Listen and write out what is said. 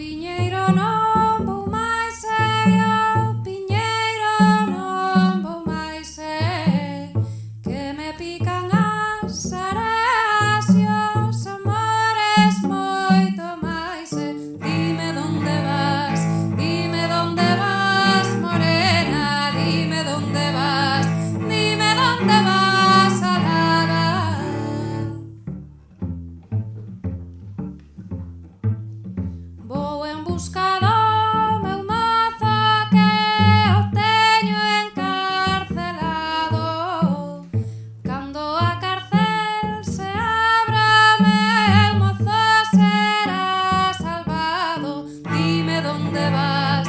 piñeiro non vou máis piñeiro non vou máis que me pican as areas e os amores moito máis dime donde vas morena, dime donde vas alada. Vou en busca do meu mozo que o teño encarcelado. Cando a cárcel se abra, meu mozo será salvado. Dime donde vas